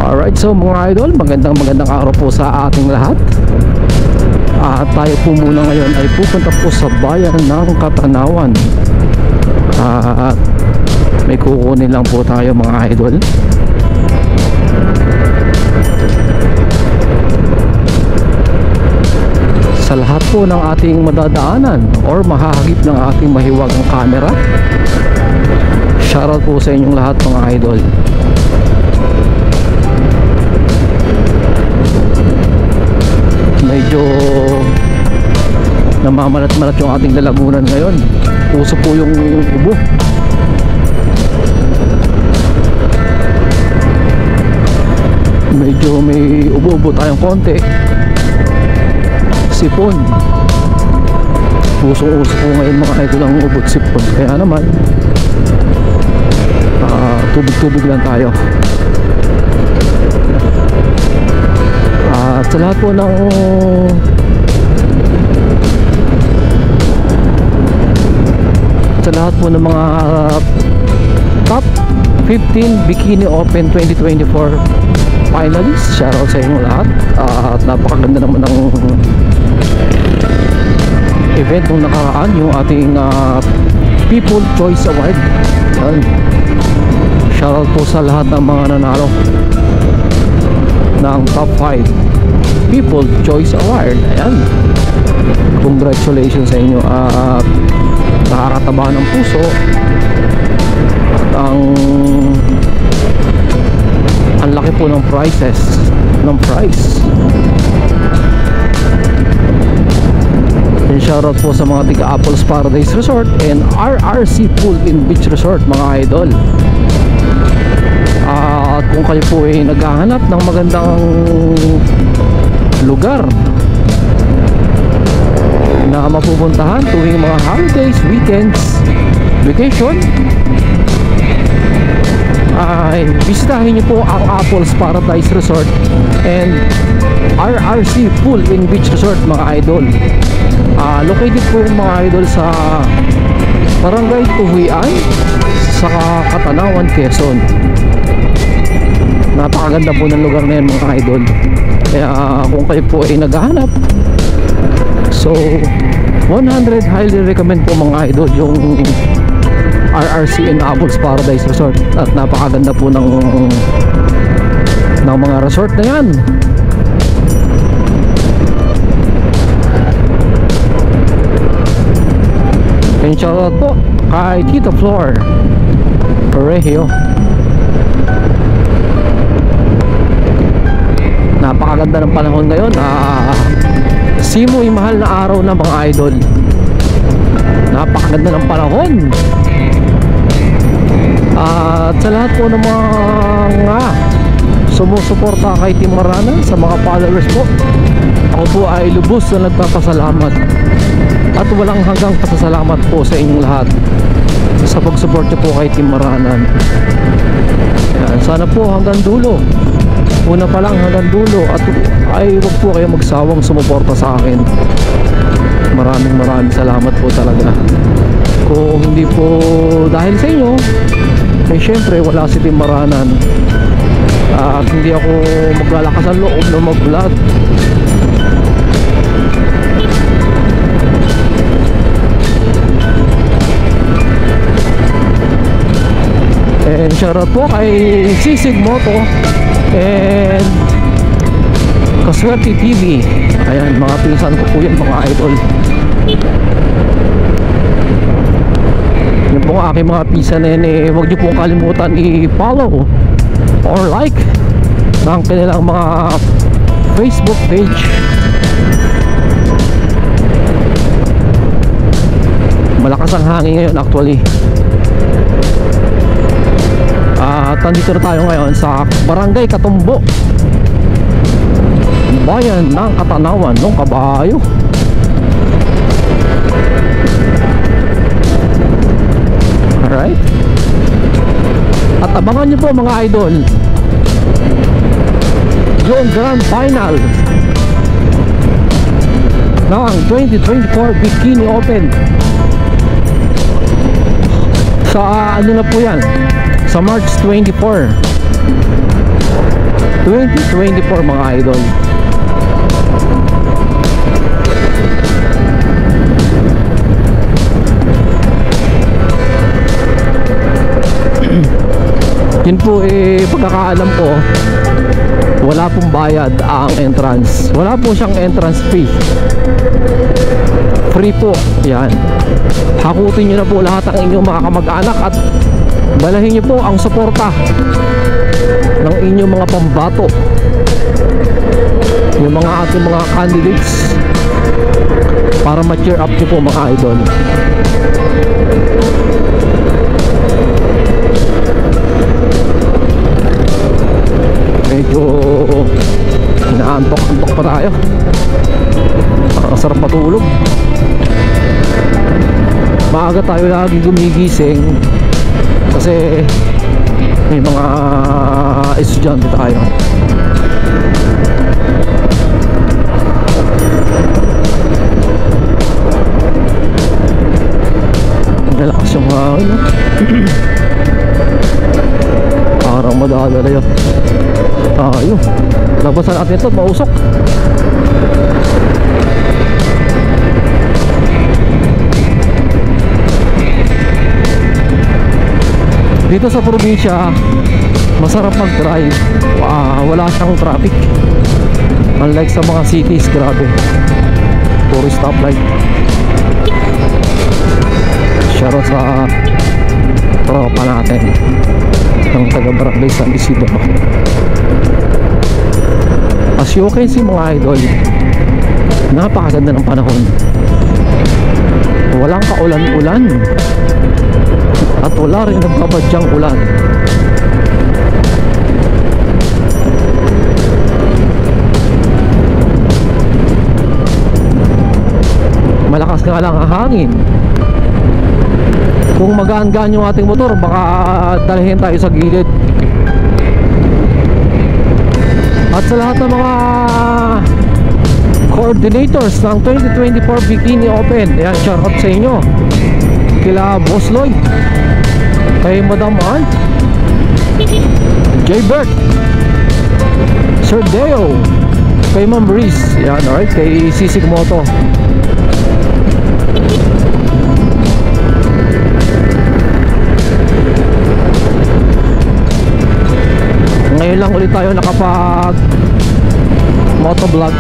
Alright, so mga idol, magandang araw po sa ating lahat. At tayo po muna ngayon ay pupunta po sa bayan ng Katanawan. At may kukunin lang po tayo mga idol. Sa lahat po ng ating madadaanan or mahahagip ng ating mahiwagang camera, shoutout po sa inyong lahat mga idol. Medyo namamalat-malat yung ating lalamunan ngayon. Uso po yung ubo. Medyo may ubo-ubo tayong konti. Sipon. Uso-uso po ngayon mga idol ang ubot sipon. Kaya naman tubig-tubig lang tayo. At sa lahat po ng mga top 15 Bikini Open 2024 finalists, shoutout sa inyo lahat. At napakaganda naman ng event nung nakaraan, yung ating People Choice Award. Yan. Shoutout po sa lahat ng mga nanalo ng top 5 People Choice Award. Ayan, congratulations sa inyo. At nakakataba ng puso. At ang laki po ng prizes, ng prize. And shoutout po sa mga tiga Apples Paradise Resort and RRC Pool in Beach Resort mga idol. At kung kayo po ay naghahanap ng magandang lugar na mapupuntahan tuwing mga holidays, weekends, vacation, ay bisitahin niyo po ang Apples Paradise Resort and RRC Pool in Beach Resort mga idol. Located po yung mga idol sa Barangay Tuhuian sa Katanawan, Quezon. Napakaganda po ng lugar na yan mga idol. Kaya kung kayo po ay naghahanap, so 100 highly recommend po mga idol yung RRC and Apples Paradise Resort. At napakaganda po ng mga resort na yan. And shoutout po kay Tito Flor Parejo. Napakaganda ng panahon ngayon. Simoy mahal na araw na mga idol. Napakaganda ng panahon. At sa lahat po ng mga sumusuporta kay Team Marana, sa mga followers po, ako po ay lubos na nagpapasalamat at walang hanggang pasasalamat po sa inyong lahat sa pag-support nyo po kay Team Marana. Yan, sana po hanggang dulo, una pa lang hanggang dulo, at ay wag po kayo magsawang sumuporta sa akin. Maraming salamat po talaga. Kung hindi po dahil sa inyo, ay syempre wala si Team Maranan. At hindi ako maglalakas ang loob na mag-vlog. And shoutout po kay Sisig Moto and Kaswerte TV. Ayan, mga pinsan ko po yan mga idol. Yan po ang aking mga pinsan na yan. Huwag niyo pong kalimutan i-follow or like ng kanilang mga Facebook page. Malakas ang hangin ngayon actually. At nandito na tayo ngayon sa Barangay Katumbo, bayan ng Katanawan ng Kabayo. Alright. At abangan nyo po mga idol yung grand final ng 2024 Bikini Open. Sa ano na po yan, sa March 24. 2024 mga idol. Yun po pagkakaalam ko, wala pong bayad ang entrance. Wala po siyang entrance fee. Free po. Yan. Hakutin nyo na po lahat ng inyong mga kamag-anak at balahin nyo po ang suporta ng inyong mga pambato, yung mga ating mga candidates, para ma-cheer up nyo po mga idol. Medyo inaantok-antok pa tayo. Nakakasarap matulog. Maaga tayo lagi gumigising kasi may mga estudyante tayo. Nalakas yung hangin. Parang madadala yun. Ayun, labasan natin ito, mausok. Dito sa probinsya, masarap mag-drive. Wala siyang traffic. Unlike sa mga cities, grabe, puro stoplight. Shoutout sa tropa natin ng taga Barangay San Isidro. As you can see mga idol, napakaganda ng panahon. Walang kaulan-ulan at wala rin nagbabadyang ulan. Malakas nga lang ang hangin. Kung magaan-gaan yung ating motor, baka dalhin tayo sa gilid. At sa lahat ng mga coordinators ng 2024 Bikini Open, ayan, shout out sa inyo. Kila Boss Lloyd, kay Madam Ann, J. Bert, Sir Deo, kay Ma'am Reese, ayan, alright, kay Sisig Moto. Ngayon lang ulit tayo nakapag motovlog.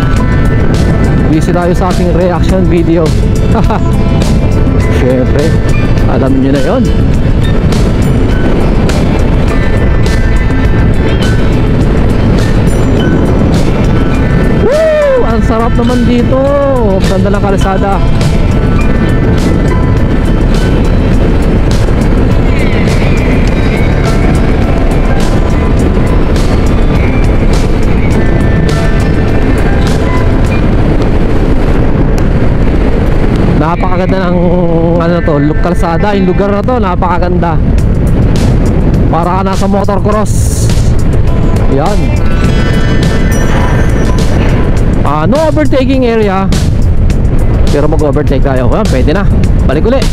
Busy tayo sa ating reaction video. Syempre, alam nyo na yun. Woo! Ang sarap naman dito. Ganda ng kalsada. Napakaganda ng ano to, kalsada, yung lugar na to, napakaganda. Para ka nasa motocross. Yan. No overtaking area, pero mag-overtake tayo. Pwede na. Balik ulit.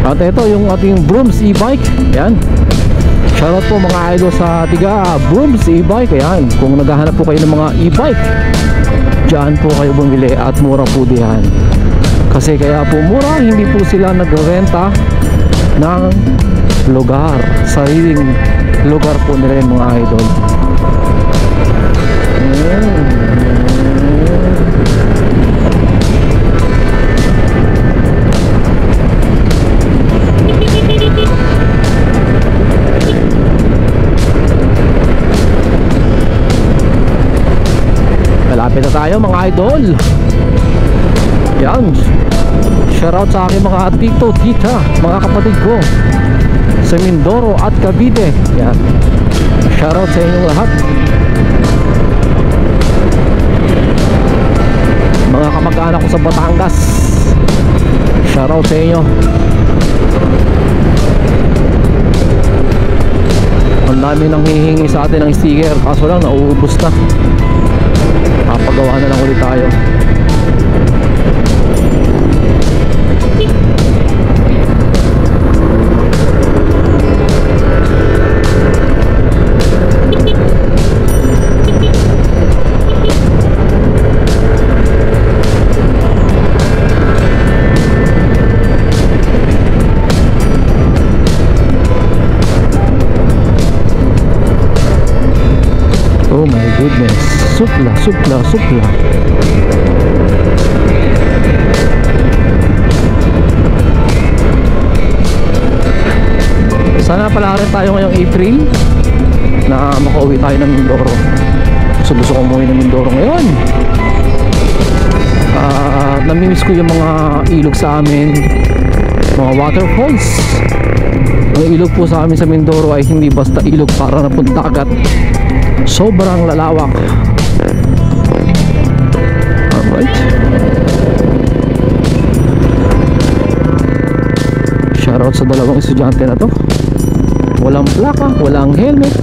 At ito yung ating Brooms e-bike. Ayan. Shoutout po mga idol sa tiga Brooms e-bike. Ayan. Kung naghahanap po kayo ng mga e-bike, diyan po kayo bumili at mura po diyan. Kasi kaya po mura, hindi po sila nagrenta ng lugar. Sariling lugar po nila yung mga idol. Malapit na tayo mga idol. Yan. Shoutout sa aking mga tito, tita, mga kapatid ko sa Mindoro at Cavite. Yan. Shoutout sa inyong lahat. Mga kamag-anak ko sa Batangas, shoutout sa inyo. Ang dami nang hihingi sa atin ng sticker, kaso lang nauubos na. Kapagawa na lang ulit tayo. Oh my goodness, supla, supla, supla. Sana pala rin tayo ngayong April na makauwi tayo ng Mindoro. Gusto ko umuwi ng Mindoro ngayon. Namimiss ko yung mga ilog sa amin, mga waterfalls. Ang ilog po sa amin sa Mindoro ay hindi basta ilog para na punta dagat. Sobrang lalawak. Alright. Shoutout sa dalawang estudyante na to. Walang plaka, walang helmet.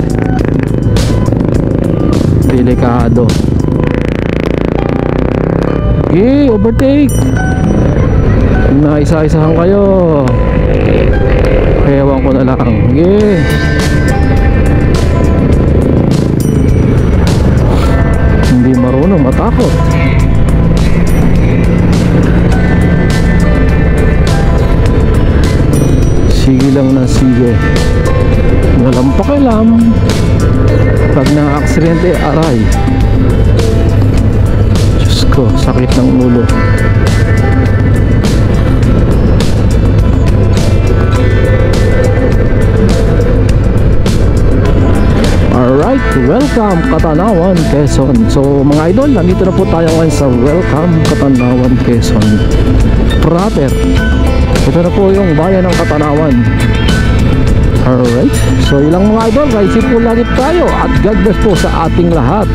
Delikado. Okay, overtake. Naisa-isahan kayo. Ewan ko na lang. Okay. Hindi marunong, matakot. Sige lang na sige. Walang pakialam. Pag na-aksidente, aray. Diyos ko, sakit ng ulo. Alright, welcome Katanawan, Quezon. So mga idol, nandito na po tayo ngayon sa Welcome Katanawan, Quezon proper. Ito na po yung bayan ng Katanawan. Alright, so ilang mga idol, ride safe po lagi tayo at God bless po sa ating lahat.